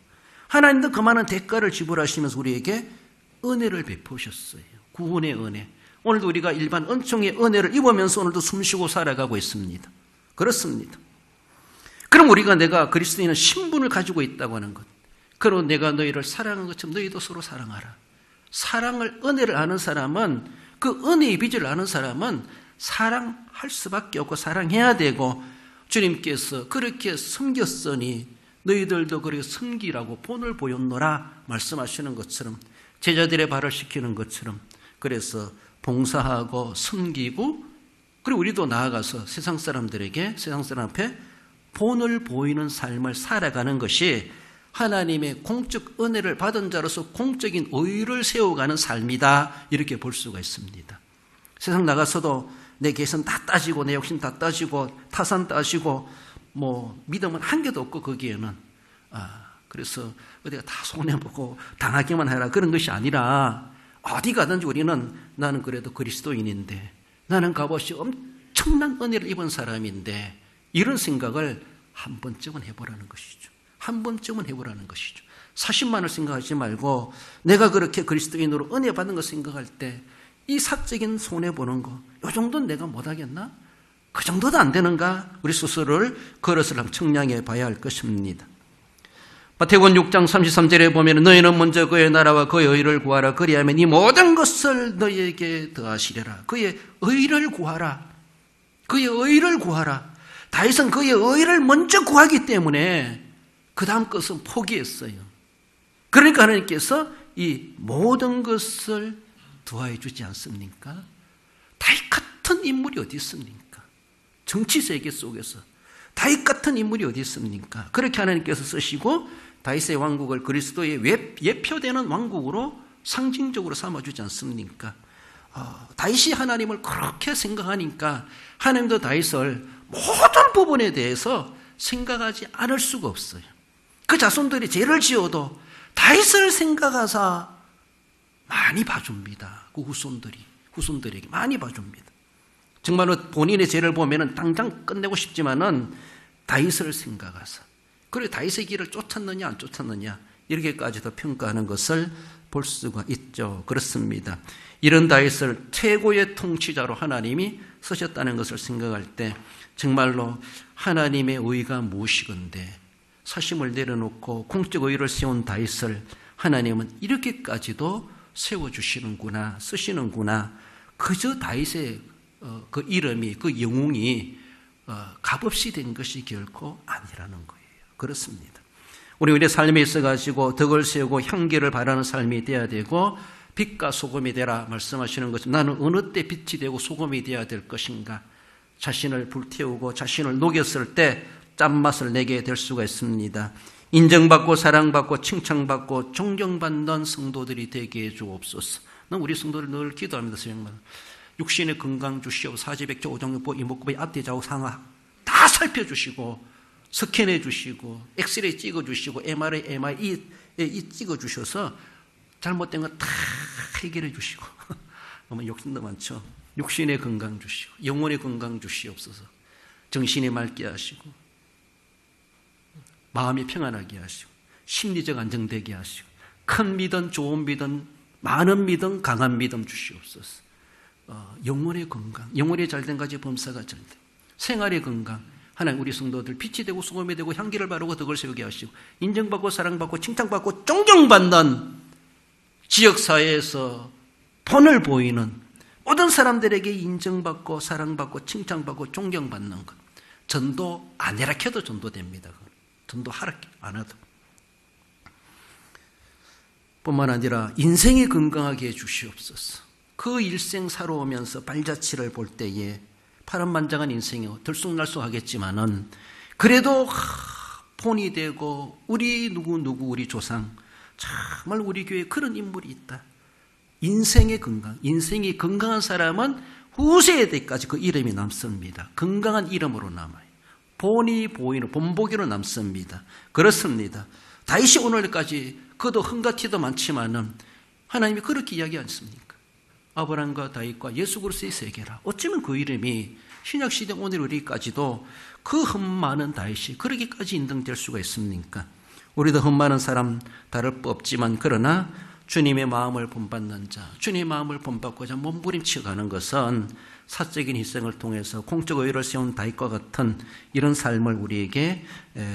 하나님도 그만한 대가를 지불하시면서 우리에게 은혜를 베푸셨어요. 구원의 은혜. 오늘도 우리가 일반 은총의 은혜를 입으면서 오늘도 숨쉬고 살아가고 있습니다. 그렇습니다. 그럼 우리가 내가 그리스도인의 신분을 가지고 있다고 하는 것, 그리고 내가 너희를 사랑한 것처럼 너희도 서로 사랑하라. 사랑을, 은혜를 아는 사람은, 그 은혜의 비밀을 아는 사람은 사랑할 수밖에 없고 사랑해야 되고, 주님께서 그렇게 섬겼으니 너희들도 그렇게 섬기라고 본을 보였노라 말씀하시는 것처럼, 제자들의 발을 시키는 것처럼, 그래서 봉사하고 섬기고, 그리고 우리도 나아가서 세상 사람들에게, 세상 사람 앞에 본을 보이는 삶을 살아가는 것이 하나님의 공적 은혜를 받은 자로서 공적인 의를 세워가는 삶이다. 이렇게 볼 수가 있습니다. 세상 나가서도 내 계산 다 따지고 내 욕심 다 따지고 타산 따지고 믿음은 한 개도 없고 거기에는 그래서 어디가 다 손해보고 당하기만 해라 그런 것이 아니라 어디 가든지 우리는 나는 그래도 그리스도인인데 나는 값없이 엄청난 은혜를 입은 사람인데 이런 생각을 한 번쯤은 해보라는 것이죠. 한 번쯤은 해보라는 것이죠. 40만을 생각하지 말고 내가 그렇게 그리스도인으로 은혜 받는 거 생각할 때 이 사적인 손해보는 거, 이 정도는 내가 못하겠나? 그 정도도 안 되는가? 우리 스스로를 그릇을 한번 청량해 봐야 할 것입니다. 마태복음 6장 33절에 보면 너희는 먼저 그의 나라와 그의 의를 구하라. 그리하면 이 모든 것을 너희에게 더하시리라. 그의 의를 구하라. 그의 의를 구하라. 다윗은 그의 의를 먼저 구하기 때문에 그 다음 것은 포기했어요. 그러니까 하나님께서 이 모든 것을 더해 주지 않습니까? 다윗 같은 인물이 어디 있습니까? 정치 세계 속에서 다윗 같은 인물이 어디 있습니까? 그렇게 하나님께서 쓰시고 다윗의 왕국을 그리스도의 예표되는 왕국으로 상징적으로 삼아주지 않습니까? 다윗이 하나님을 그렇게 생각하니까 하나님도 다윗을 모든 부분에 대해서 생각하지 않을 수가 없어요. 그 자손들이 죄를 지어도 다윗을 생각하사 많이 봐줍니다. 그 후손들에게 많이 봐줍니다. 정말로 본인의 죄를 보면 당장 끝내고 싶지만은 다윗을 생각하사, 그래 다윗의 길을 쫓았느냐 안 쫓았느냐 이렇게까지도 평가하는 것을 볼 수가 있죠. 그렇습니다. 이런 다윗을 최고의 통치자로 하나님이 쓰셨다는 것을 생각할 때 정말로 하나님의 의가 무엇이건데 사심을 내려놓고 공적 의를 세운 다윗을 하나님은 이렇게까지도 세워주시는구나, 쓰시는구나. 그저 다윗의 그 이름이, 그 영웅이 값없이 된 것이 결코 아니라는 거예요. 그렇습니다. 우리 삶에 있어가지고 덕을 세우고 향기를 바라는 삶이 돼야 되고 빛과 소금이 되라 말씀하시는 것은 나는 어느 때 빛이 되고 소금이 되어야 될 것인가. 자신을 불태우고 자신을 녹였을 때 짠맛을 내게 될 수가 있습니다. 인정받고 사랑받고 칭찬받고 존경받는 성도들이 되게 해주옵소서. 우리 성도들 늘 기도합니다. 육신의 건강 주시옵소서. 사지백조 오정육보 이목구비 앞뒤 좌우 상하 다 살펴주시고 스캔해 주시고 엑스레이 찍어주시고 MRI 찍어주셔서 잘못된 거 다 해결해 주시고 욕심도 많죠. 육신의 건강 주시고 영혼의 건강 주시옵소서. 정신이 맑게 하시고 마음이 평안하게 하시고 심리적 안정되게 하시고 큰 믿음, 좋은 믿음, 많은 믿음, 강한 믿음 주시옵소서. 영혼의 건강, 영혼이 잘된 가지 범사가 잘된 생활의 건강, 하나님 우리 성도들 빛이 되고 소금이 되고 향기를 바르고 덕을 세우게 하시고 인정받고 사랑받고 칭찬받고 존경받는 지역사회에서 본을 보이는 모든 사람들에게 인정받고 사랑받고 칭찬받고 존경받는 것. 전도 안 해라 해도 전도됩니다. 전도 하라 안 해도. 뿐만 아니라 인생이 건강하게 해 주시옵소서. 그 일생 살아오면서 발자취를 볼 때에 파란만장한 인생이 들쑥날쑥하겠지만은 그래도 본이 되고 우리 누구 우리 조상 정말 우리 교회에 그런 인물이 있다. 인생의 건강, 인생이 건강한 사람은 후세에까지 그 이름이 남습니다. 건강한 이름으로 남아요. 본이 보이는 본보기로 남습니다. 그렇습니다. 다윗이 오늘까지 그도 흥과 티도 많지만은 하나님이 그렇게 이야기 않습니까? 아브라함과 다윗과 예수 그리스도의 세계라. 어쩌면 그 이름이 신약시대 오늘 우리까지도 그 흠많은 다윗이 그렇게까지 인정될 수가 있습니까? 우리도 흠많은 사람 다를 바 없지만 그러나 주님의 마음을 본받는 자, 주님의 마음을 본받고자 몸부림쳐 가는 것은 사적인 희생을 통해서 공적 의를 세운 다윗과 같은 이런 삶을 우리에게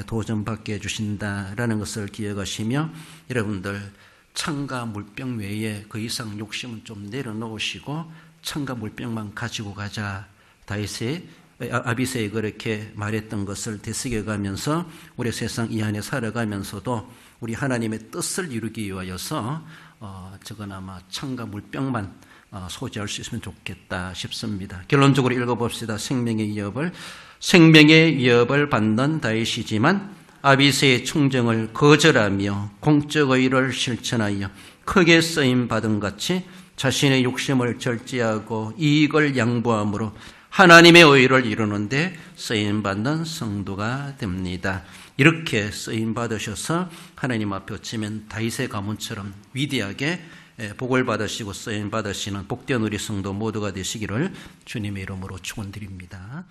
도전받게 해주신다라는 것을 기억하시며 여러분들 창과 물병 외에 그 이상 욕심은 좀 내려놓으시고 창과 물병만 가지고 가자. 아비새에 그렇게 말했던 것을 되새겨가면서 우리 세상 이 안에 살아가면서도 우리 하나님의 뜻을 이루기 위하여서 저건 아마 창과 물병만 소지할 수 있으면 좋겠다 싶습니다. 결론적으로 읽어봅시다. 생명의 위협을 받는 다윗이지만 아비새의 충정을 거절하며 공적 의를 실천하여 크게 쓰임받은 같이 자신의 욕심을 절제하고 이익을 양보함으로 하나님의 의를 이루는데 쓰임받는 성도가 됩니다. 이렇게 쓰임받으셔서 하나님 앞에 어찌면 다윗의 가문처럼 위대하게 복을 받으시고 쓰임받으시는 복된 우리 성도 모두가 되시기를 주님의 이름으로 축원드립니다.